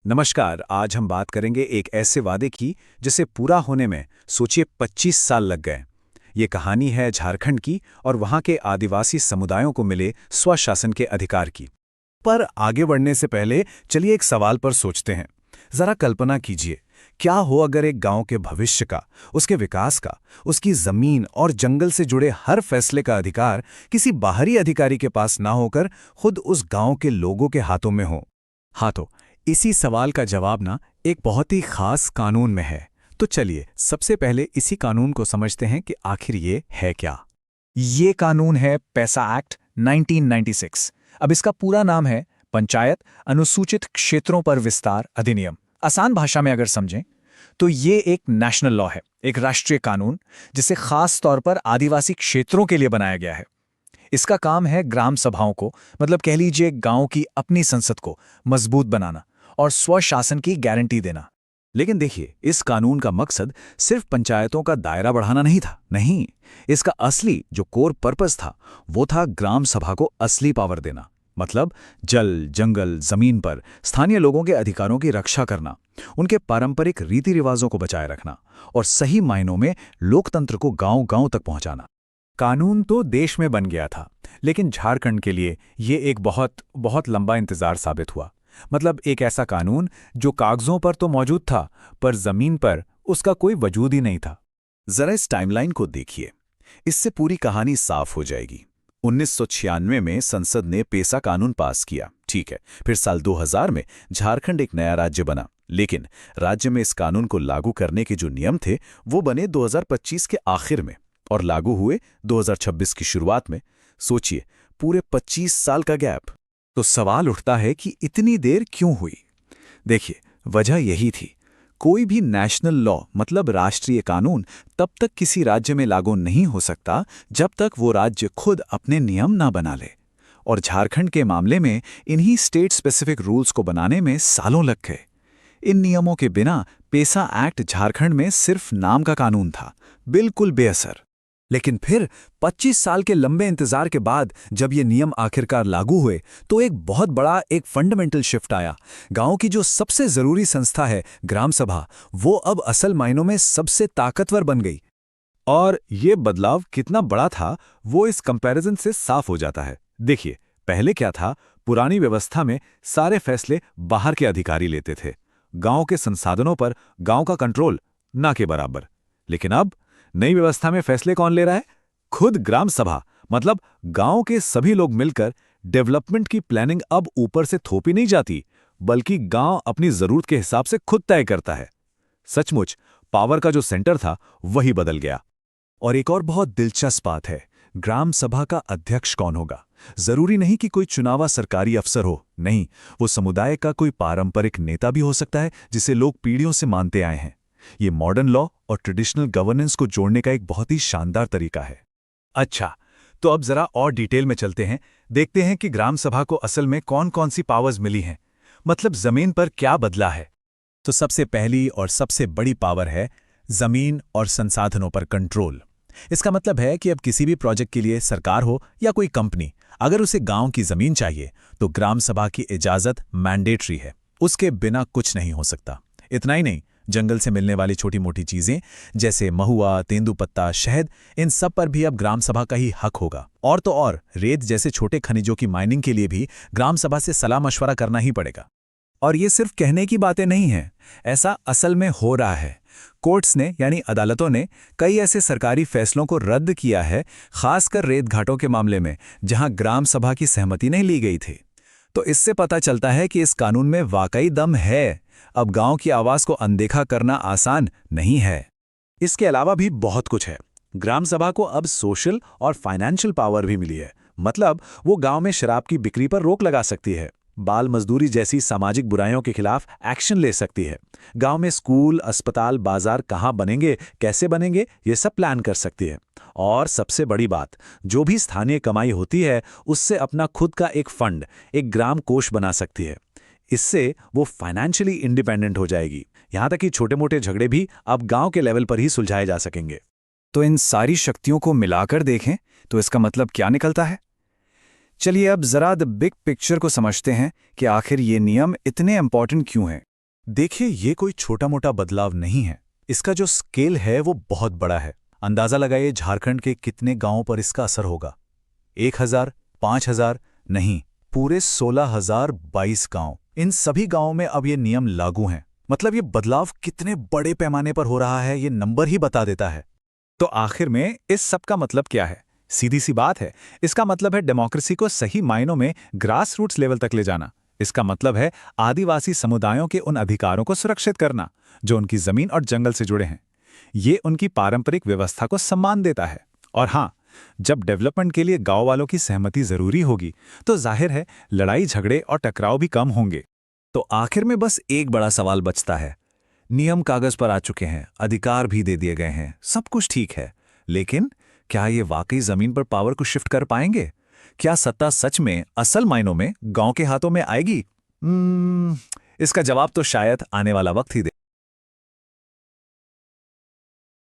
नमस्कार। आज हम बात करेंगे एक ऐसे वादे की जिसे पूरा होने में सोचिए 25 साल लग गए। ये कहानी है झारखंड की और वहाँ के आदिवासी समुदायों को मिले स्वशासन के अधिकार की। पर आगे बढ़ने से पहले चलिए एक सवाल पर सोचते हैं। जरा कल्पना कीजिए, क्या हो अगर एक गांव के भविष्य का, उसके विकास का, उसकी जमीन और जंगल से जुड़े हर फैसले का अधिकार किसी बाहरी अधिकारी के पास ना होकर खुद उस गांव के लोगों के हाथों में हो। हाँ, तो इसी सवाल का जवाब ना एक बहुत ही खास कानून में है। तो चलिए सबसे पहले इसी कानून को समझते हैं कि आखिर ये है क्या। ये कानून है पैसा एक्ट 1996। अब इसका पूरा नाम है पंचायत अनुसूचित क्षेत्रों पर विस्तार अधिनियम। आसान भाषा में अगर समझें तो ये एक नेशनल लॉ है, एक राष्ट्रीय कानून जिसे खास तौर पर आदिवासी क्षेत्रों के लिए बनाया गया है। इसका काम है ग्राम सभाओं को, मतलब कह लीजिए गांव की अपनी संसद को मजबूत बनाना और स्वशासन की गारंटी देना। लेकिन देखिए, इस कानून का मकसद सिर्फ पंचायतों का दायरा बढ़ाना नहीं था। नहीं, इसका असली जो कोर पर्पस था वो था ग्राम सभा को असली पावर देना। मतलब जल, जंगल, जमीन पर स्थानीय लोगों के अधिकारों की रक्षा करना, उनके पारंपरिक रीति रिवाजों को बचाए रखना और सही मायनों में लोकतंत्र को गांव-गांव तक पहुंचाना। कानून तो देश में बन गया था, लेकिन झारखंड के लिए ये एक बहुत बहुत लंबा इंतजार साबित हुआ। मतलब एक ऐसा कानून जो कागजों पर तो मौजूद था, पर जमीन पर उसका कोई वजूद ही नहीं था। जरा इस टाइमलाइन को देखिए, इससे पूरी कहानी साफ हो जाएगी। 1996 में संसद ने पेसा कानून पास किया, ठीक है। फिर साल 2000 में झारखंड एक नया राज्य बना, लेकिन राज्य में इस कानून को लागू करने के जो नियम थे वो बने 2025 के आखिर में और लागू हुए 2026 की शुरुआत में। सोचिए, पूरे 25 साल का गैप। तो सवाल उठता है कि इतनी देर क्यों हुई? देखिए, वजह यही थी, कोई भी नेशनल लॉ मतलब राष्ट्रीय कानून तब तक किसी राज्य में लागू नहीं हो सकता जब तक वो राज्य खुद अपने नियम ना बना ले। और झारखंड के मामले में इन्हीं स्टेट स्पेसिफिक रूल्स को बनाने में सालों लग गए। इन नियमों के बिना पेसा एक्ट झारखंड में सिर्फ नाम का कानून था, बिल्कुल बेअसर। लेकिन फिर 25 साल के लंबे इंतजार के बाद जब ये नियम आखिरकार लागू हुए तो एक बहुत बड़ा, एक फंडामेंटल शिफ्ट आया। गांव की जो सबसे जरूरी संस्था है ग्राम सभा, वो अब असल मायनों में सबसे ताकतवर बन गई। और ये बदलाव कितना बड़ा था वो इस कंपैरिजन से साफ हो जाता है। देखिए, पहले क्या था, पुरानी व्यवस्था में सारे फैसले बाहर के अधिकारी लेते थे, गांव के संसाधनों पर गांव का कंट्रोल ना के बराबर। लेकिन अब नई व्यवस्था में फैसले कौन ले रहा है? खुद ग्राम सभा। मतलब गांव के सभी लोग मिलकर डेवलपमेंट की प्लानिंग अब ऊपर से थोपी नहीं जाती, बल्कि गांव अपनी जरूरत के हिसाब से खुद तय करता है। सचमुच पावर का जो सेंटर था वही बदल गया। और एक और बहुत दिलचस्प बात है, ग्राम सभा का अध्यक्ष कौन होगा? जरूरी नहीं कि कोई चुनावा सरकारी अफसर हो, नहीं, वो समुदाय का कोई पारंपरिक नेता भी हो सकता है जिसे लोग पीढ़ियों से मानते आए हैं। ये मॉडर्न लॉ और ट्रेडिशनल गवर्नेंस को जोड़ने का एक बहुत ही शानदार तरीका है। अच्छा, तो अब जरा और डिटेल में चलते हैं, देखते हैं कि ग्राम सभा को असल में कौन कौन सी पावर्स मिली हैं, मतलब जमीन पर क्या बदला है। तो सबसे पहली और सबसे बड़ी पावर है जमीन और संसाधनों पर कंट्रोल। इसका मतलब है कि अब किसी भी प्रोजेक्ट के लिए सरकार हो या कोई कंपनी, अगर उसे गांव की जमीन चाहिए तो ग्राम सभा की इजाजत मैंडेटरी है, उसके बिना कुछ नहीं हो सकता। इतना ही नहीं, जंगल से मिलने वाली छोटी मोटी चीजें जैसे महुआ, तेंदुपत्ता, शहद, इन सब पर भी अब ग्राम सभा का ही हक होगा। और तो और रेत जैसे छोटे खनिजों की माइनिंग के लिए भी ग्राम सभा से सलाह मशवरा करना ही पड़ेगा। और ये सिर्फ कहने की बातें नहीं हैं, ऐसा असल में हो रहा है। कोर्ट्स ने यानी अदालतों ने कई ऐसे सरकारी फैसलों को रद्द किया है, खासकर रेत घाटों के मामले में जहां ग्राम सभा की सहमति नहीं ली गई थी। तो इससे पता चलता है कि इस कानून में वाकई दम है। अब गांव की आवाज को अनदेखा करना आसान नहीं है। इसके अलावा भी बहुत कुछ है। ग्राम सभा को अब सोशल और फाइनेंशियल पावर भी मिली है। मतलब वो गांव में शराब की बिक्री पर रोक लगा सकती है, बाल मजदूरी जैसी सामाजिक बुराइयों के खिलाफ एक्शन ले सकती है, गांव में स्कूल, अस्पताल, बाजार कहाँ बनेंगे, कैसे बनेंगे, ये सब प्लान कर सकती है। और सबसे बड़ी बात, जो भी स्थानीय कमाई होती है उससे अपना खुद का एक फंड, एक ग्राम कोष बना सकती है। इससे वो फाइनेंशियली इंडिपेंडेंट हो जाएगी। यहां तक कि छोटे मोटे झगड़े भी अब गांव के लेवल पर ही सुलझाए जा सकेंगे। तो इन सारी शक्तियों को मिलाकर देखें तो इसका मतलब क्या निकलता है? चलिए अब जरा द बिग पिक्चर को समझते हैं कि आखिर ये नियम इतने इंपॉर्टेंट क्यों हैं। देखिए, ये कोई छोटा मोटा बदलाव नहीं है। इसका जो स्केल है वो बहुत बड़ा है। अंदाजा लगाइए झारखंड के कितने गांवों पर इसका असर होगा। 1000, 5000 नहीं, पूरे 16,022 गांव। इन सभी गांवों में अब ये नियम लागू हैं। मतलब ये बदलाव कितने बड़े पैमाने पर हो रहा है, ये नंबर ही बता देता है। तो आखिर में इस सब का मतलब क्या है? सीधी सी बात है, इसका मतलब है डेमोक्रेसी को सही मायनों में ग्रास रूट्स लेवल तक ले जाना। इसका मतलब है आदिवासी समुदायों के उन अधिकारों को सुरक्षित करना जो उनकी जमीन और जंगल से जुड़े हैं। ये उनकी पारंपरिक व्यवस्था को सम्मान देता है। और हाँ, जब डेवलपमेंट के लिए गांव वालों की सहमति जरूरी होगी, तो जाहिर है लड़ाई झगड़े और टकराव भी कम होंगे। तो आखिर में बस एक बड़ा सवाल बचता है। नियम कागज पर आ चुके हैं, अधिकार भी दे दिए गए हैं, सब कुछ ठीक है, लेकिन क्या ये वाकई जमीन पर पावर को शिफ्ट कर पाएंगे? क्या सत्ता सच में असल मायनों में गांव के हाथों में आएगी? इसका जवाब तो शायद आने वाला वक्त ही दे।